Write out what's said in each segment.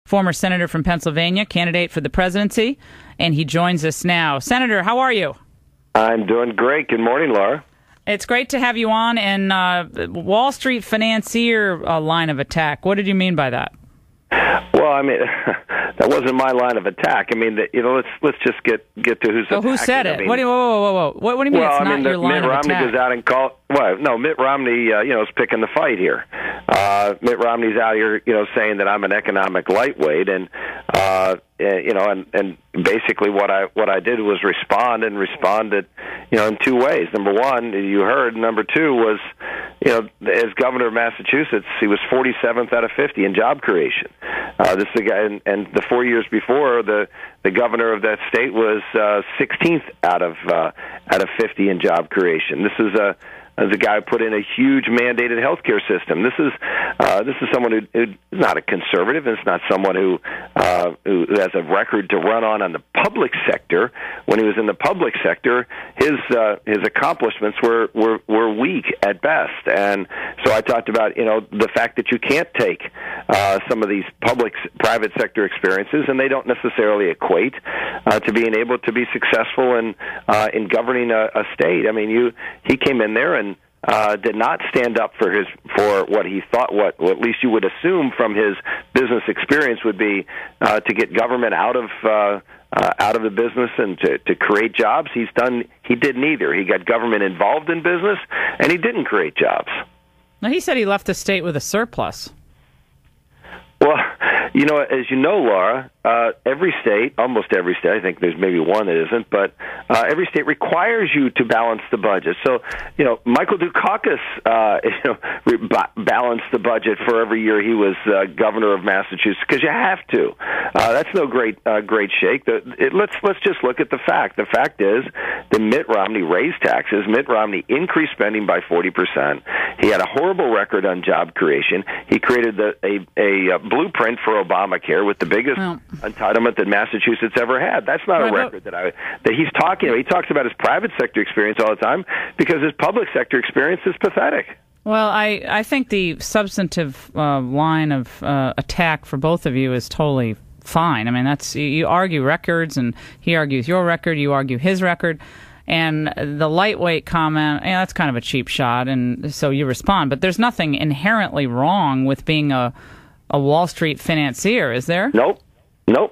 former senator from Pennsylvania, candidate for the presidency, and he joins us now. Senator, how are you? I'm doing great. Good morning, Laura. It's great to have you on. And Wall Street financier line of attack, what did you mean by that? Well, I mean, that wasn't my line of attack. I mean, let's just get to who's attacking. Who said it? I mean, What do you mean it's not your line of attack? Mitt Romney goes out and Mitt Romney, is picking the fight here. Mitt Romney's out here, saying that I'm an economic lightweight, and basically what I did was responded, in two ways. Number one, you heard. Number two was, as governor of Massachusetts, he was 47th out of 50 in job creation. This is a guy, and the 4 years before, the governor of that state was 16th out of 50 in job creation. This is a guy who put in a huge mandated healthcare system. This is someone who's not a conservative. It's not someone who has a record to run on the public sector. When he was in the public sector, his accomplishments were weak at best. And so I talked about the fact that you can't take some of these private sector experiences, and they don't necessarily equate to being able to be successful in governing a state. I mean, he came in there and did not stand up for what he thought, what at least you would assume from his business experience would be to get government out of the business and to create jobs. He did neither. He got government involved in business, and he didn't create jobs. Now, he said he left the state with a surplus. Well, as you know, Laura, every state, almost every state, I think there's maybe one that isn't, but every state requires you to balance the budget. So, Michael Dukakis, balanced the budget for every year he was governor of Massachusetts because you have to. That's no great shake. Let's just look at the fact. The fact is that Mitt Romney raised taxes. Mitt Romney increased spending by 40%. He had a horrible record on job creation. He created a blueprint for Obamacare with the biggest entitlement that Massachusetts ever had. That's not a record that he's talking about. He talks about his private sector experience all the time because his public sector experience is pathetic. Well, I think the substantive line of attack for both of you is totally fine. I mean, you argue records, and he argues your record, you argue his record. And the lightweight comment, that's kind of a cheap shot, and so you respond. But there's nothing inherently wrong with being a Wall Street financier, is there? Nope,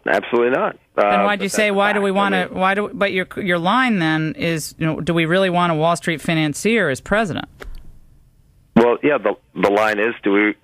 absolutely not. Then why'd you say, why do we want to, but your line then is, do we really want a Wall Street financier as president? Well, yeah, the line is, do we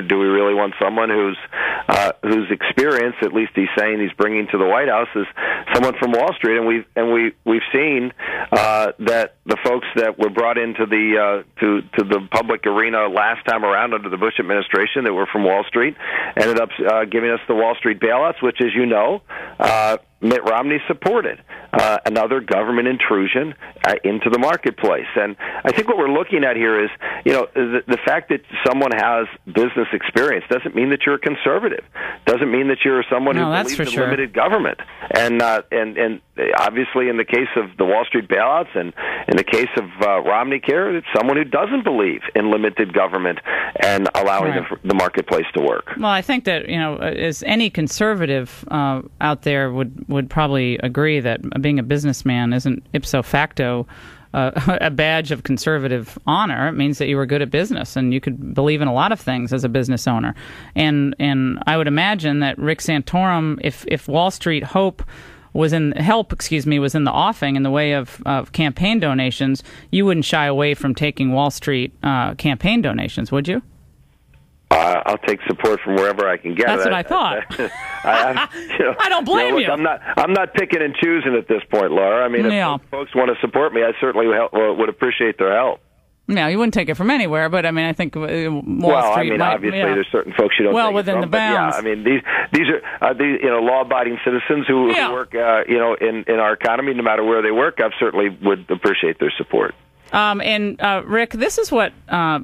really want someone whose experience, at least he's saying he's bringing to the White House, is someone from Wall Street, and we've seen that the folks that were brought into the to the public arena last time around under the Bush administration that were from Wall Street ended up giving us the Wall Street bailouts, which, as you know, Mitt Romney supported another government intrusion into the marketplace. And I think what we're looking at here is, the fact that someone has business experience doesn't mean that you're a conservative. Doesn't mean that you're someone who believes in limited government. And obviously, in the case of the Wall Street bailouts and in the case of ObamaCare, it's someone who doesn't believe in limited government and allowing the marketplace to work. Well, I think that, as any conservative out there would probably agree that being a businessman isn't ipso facto a badge of conservative honor. It means that you were good at business and you could believe in a lot of things as a business owner. And I would imagine that Rick Santorum, if Wall Street was in the offing in the way of campaign donations, you wouldn't shy away from taking Wall Street campaign donations, would you? I'll take support from wherever I can get. That's what I thought. I don't blame you. I'm not picking and choosing at this point, Laura. I mean, if folks want to support me, I certainly would appreciate their help. No, you wouldn't take it from anywhere, but I mean, I think Wall Street obviously, there's certain folks you don't take within it from, the bounds. But yeah, I mean, these are law-abiding citizens who work in our economy, no matter where they work. I certainly would appreciate their support. Rick, this is what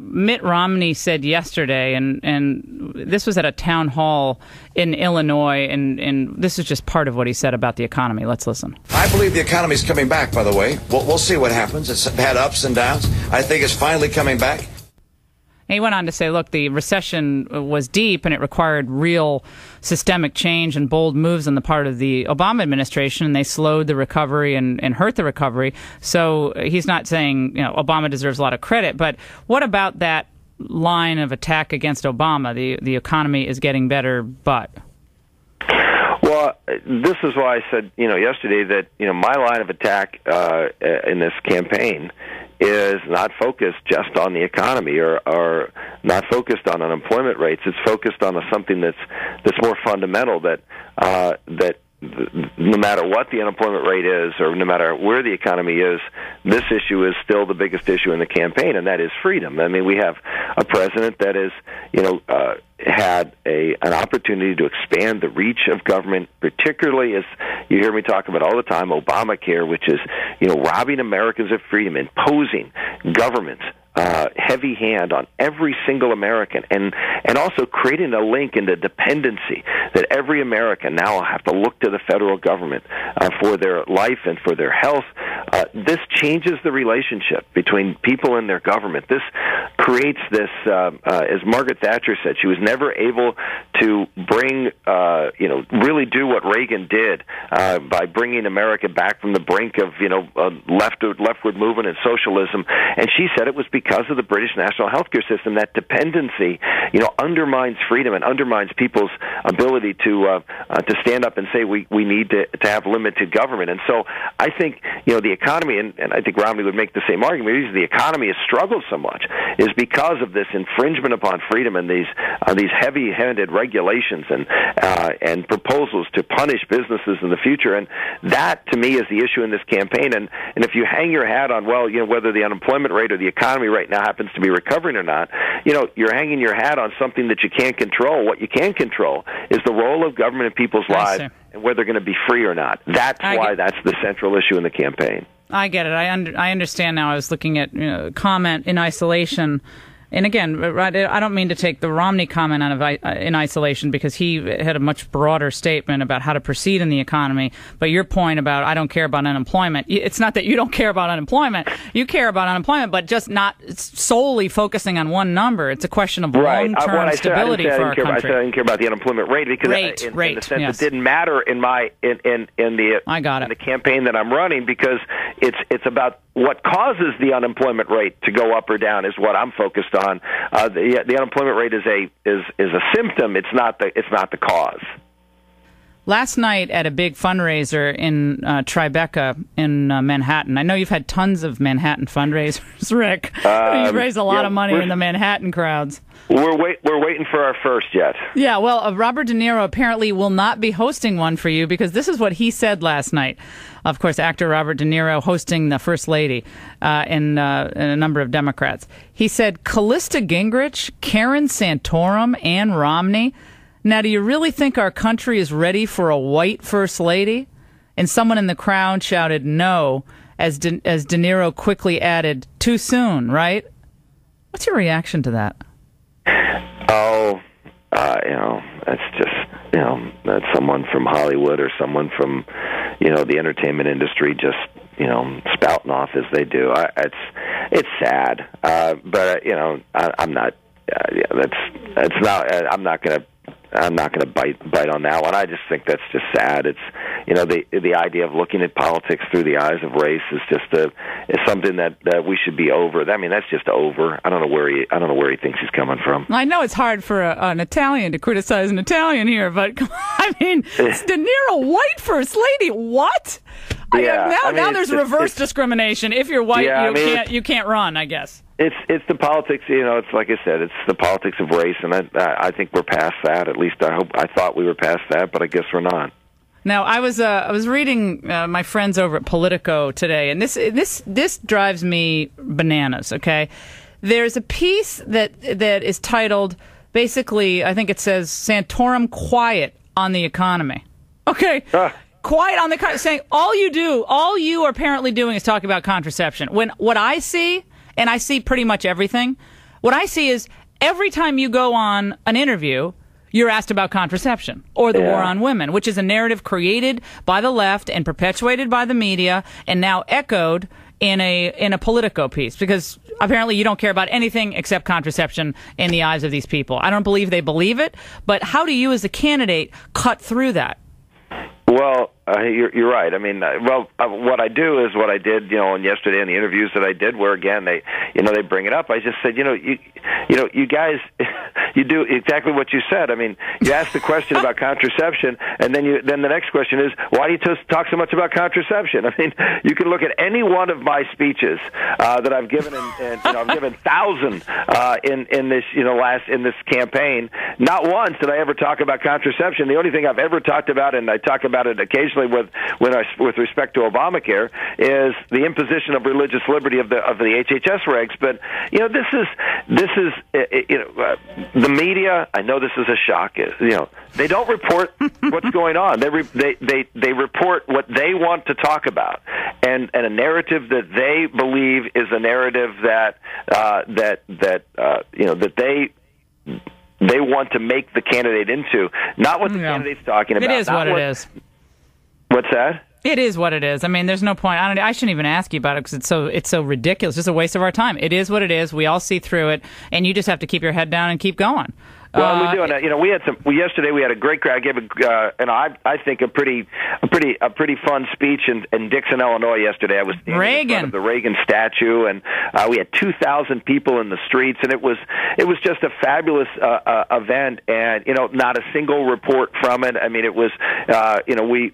Mitt Romney said yesterday, and this was at a town hall in Illinois, and this is just part of what he said about the economy. Let's listen. I believe the economy is coming back, by the way. We'll see what happens. It's had ups and downs. I think it's finally coming back. And he went on to say, look, the recession was deep and it required real systemic change and bold moves on the part of the Obama administration, and they slowed the recovery and hurt the recovery. So he's not saying, Obama deserves a lot of credit. But what about that line of attack against Obama? The economy is getting better, but... Well, this is why I said, yesterday that, my line of attack in this campaign is not focused just on the economy or not focused on unemployment rates. It's focused on something that's more fundamental, that no matter what the unemployment rate is or no matter where the economy is, this issue is still the biggest issue in the campaign, and that is freedom. I mean, we have a president that is, had an opportunity to expand the reach of government, particularly as you hear me talk about all the time, ObamaCare, which is, robbing Americans of freedom, imposing government heavy hand on every single American, and also creating a link into dependency that every American now will have to look to the federal government for their life and for their health. This changes the relationship between people and their government. This creates this, as Margaret Thatcher said, she was never able to bring, really do what Reagan did by bringing America back from the brink of, leftward movement and socialism. And she said it was because of the British national healthcare system. That dependency, undermines freedom and undermines people's ability to stand up and say we need to have limited government. And so I think, the economy, and I think Romney would make the same argument, the reason the economy has struggled so much is because of this infringement upon freedom and these heavy-handed regulations and proposals to punish businesses in the future. And that, to me, is the issue in this campaign. And if you hang your hat on, whether the unemployment rate or the economy right now happens to be recovering or not, you're hanging your hat on something that you can't control. What you can control is the role of government in people's lives and whether they're going to be free or not. That's why that's the central issue in the campaign. I get it. I understand now. I was looking at comment in isolation. And again, I don't mean to take the Romney comment out of in isolation, because he had a much broader statement about how to proceed in the economy. But your point about I don't care about unemployment, it's not that you don't care about unemployment. You care about unemployment, but just not solely focusing on one number. It's a question of long-term stability for our country. I said I didn't care about the unemployment rate because in the sense it didn't matter in the campaign that I'm running, because it's about what causes the unemployment rate to go up or down is what I'm focused on. The unemployment rate is a symptom. It's not the cause. Last night at a big fundraiser in Tribeca in Manhattan. I know you've had tons of Manhattan fundraisers, Rick. You've raised a lot of money in the Manhattan crowds. We're waiting for our first yet. Yeah, well, Robert De Niro apparently will not be hosting one for you, because this is what he said last night. Of course, actor Robert De Niro hosting the First Lady and a number of Democrats. He said, Callista Gingrich, Karen Santorum, and Romney. Now, do you really think our country is ready for a white First Lady? And someone in the crowd shouted no, as De Niro quickly added, too soon, right? What's your reaction to that? That's just, that's someone from Hollywood or someone from, the entertainment industry just, spouting off as they do. It's sad, but I'm not. I'm not going to bite on that one. I just think that's just sad. It's the idea of looking at politics through the eyes of race is just is something that we should be over. I mean, that's just over. I don't know where he thinks he's coming from. I know it's hard for an Italian to criticize an Italian here, but I mean, it's De Niro, white First Lady. What? Yeah, now there's reverse discrimination. If you're white, you can't run, I guess. It's the politics, it's like I said, it's the politics of race, and I think we're past that. At least I thought we were past that, but I guess we're not. Now, I was reading my friends over at Politico today, and this drives me bananas. Okay, there's a piece that is titled, basically, I think it says Santorum quiet on the economy. Okay. Quiet on the saying all you are apparently doing is talking about contraception. When what I see, and I see pretty much everything, what I see is every time you go on an interview, you're asked about contraception or the war on women, which is a narrative created by the left and perpetuated by the media and now echoed in a Politico piece, because apparently you don't care about anything except contraception in the eyes of these people. I don't believe they believe it, but how do you as a candidate cut through that? Well, you're right. I mean, what I do is what I did, on yesterday in the interviews that I did, where again they bring it up. I just said, you guys, you do exactly what you said. I mean, you ask the question about contraception, and then the next question is, why do you talk so much about contraception? I mean, you can look at any one of my speeches that I've given, and I've given thousands in this campaign. Not once did I ever talk about contraception. The only thing I've ever talked about, and I talk about it occasionally with respect to Obamacare, is the imposition of religious liberty of the HHS regs. But this is the media. I know this is a shock. They don't report what's going on. They report what they want to talk about, and a narrative that they believe is a narrative that they want to make the candidate into, not what the candidate's talking about. It is what it is. What's that? It is what it is. I mean, there's no point. I shouldn't even ask you about it because it's so ridiculous. It's just a waste of our time. It is what it is. We all see through it, and you just have to keep your head down and keep going. Well, we do, and we had yesterday. We had a great crowd. I gave I think a pretty fun speech in Dixon, Illinois. Yesterday, I was standing in front of the Reagan statue, and we had 2,000 people in the streets, and it was just a fabulous event. And not a single report from it. I mean, it was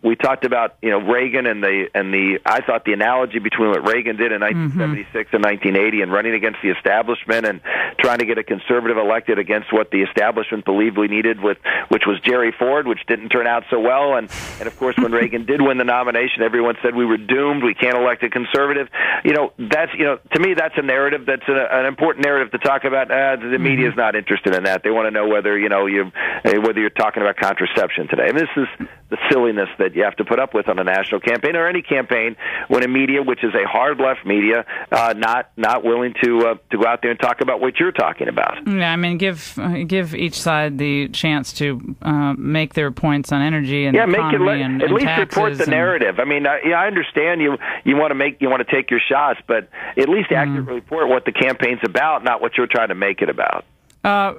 we talked about Reagan and the I thought the analogy between what Reagan did in 1976 and 1980 and running against the establishment and trying to get a conservative elected against what the establishment believed we needed, which was Jerry Ford, which didn't turn out so well. And of course, when Reagan did win the nomination, everyone said we were doomed. We can't elect a conservative. That's to me, that's a narrative that's an important narrative to talk about. The media is not interested in that. They want to know whether you're talking about contraception today. And this is the silliness that you have to put up with on a national campaign or any campaign when a media, which is a hard left media, not willing to go out there and talk about what you're talking about. Yeah, I mean, give each side the chance to make their points on energy and economy and at least taxes report the narrative. I mean, I understand you want to take your shots, but at least accurately report what the campaign's about, not what you're trying to make it about.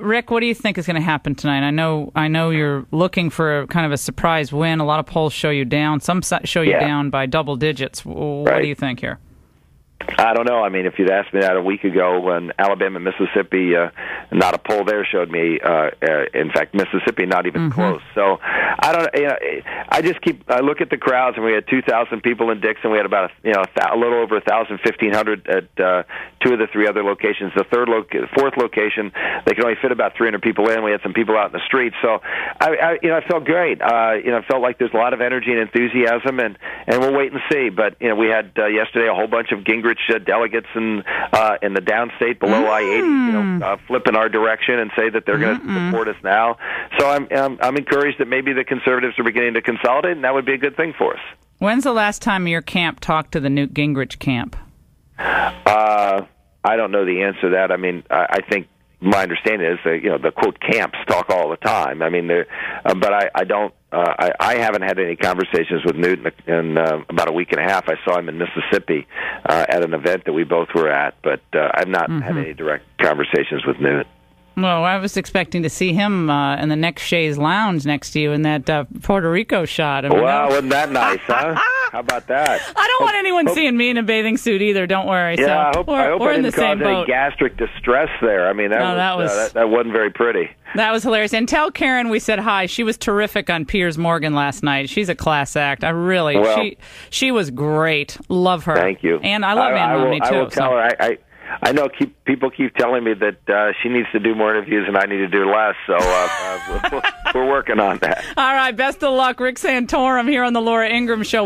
Rick, what do you think is going to happen tonight? I know you're looking for kind of a surprise win. A lot of polls show you down. Some show you down by double digits. What do you think here? I don't know. I mean, if you'd asked me that a week ago when Alabama and Mississippi, not a poll there showed me, in fact, Mississippi not even close. So I don't. I look at the crowds, and we had 2,000 people in Dixon. We had about a little over 1,500 at two of the three other locations. The fourth location, they could only fit about 300 people in. We had some people out in the streets. So I felt great. I felt like there's a lot of energy and enthusiasm, and we'll wait and see. But we had yesterday a whole bunch of Gingrich delegates in the downstate below I-80, flipping our direction and say that they're going to support us now. So I'm encouraged that maybe the conservatives are beginning to consolidate, and that would be a good thing for us. When's the last time your camp talked to the Newt Gingrich camp? I don't know the answer to that. I mean, I think my understanding is that the quote camps talk all the time. I mean, but I don't. I haven't had any conversations with Newt in about a week and a half. I saw him in Mississippi at an event that we both were at, but I've not had any direct conversations with Newt. Well, I was expecting to see him in the next Shays Lounge next to you in that Puerto Rico shot. Wasn't that nice, huh? How about that? I don't want anyone seeing me in a bathing suit either. Don't worry. Yeah, so I hope we're I in didn't the same cause any boat. gastric distress there. I mean, that wasn't very pretty. That was hilarious. And tell Karen we said hi. She was terrific on Piers Morgan last night. She's a class act. She was great. Love her. Thank you. And I love Ann Romney, too. I will tell her. I know people keep telling me that she needs to do more interviews and I need to do less, so we're working on that. All right, best of luck. Rick Santorum here on the Laura Ingraham Show.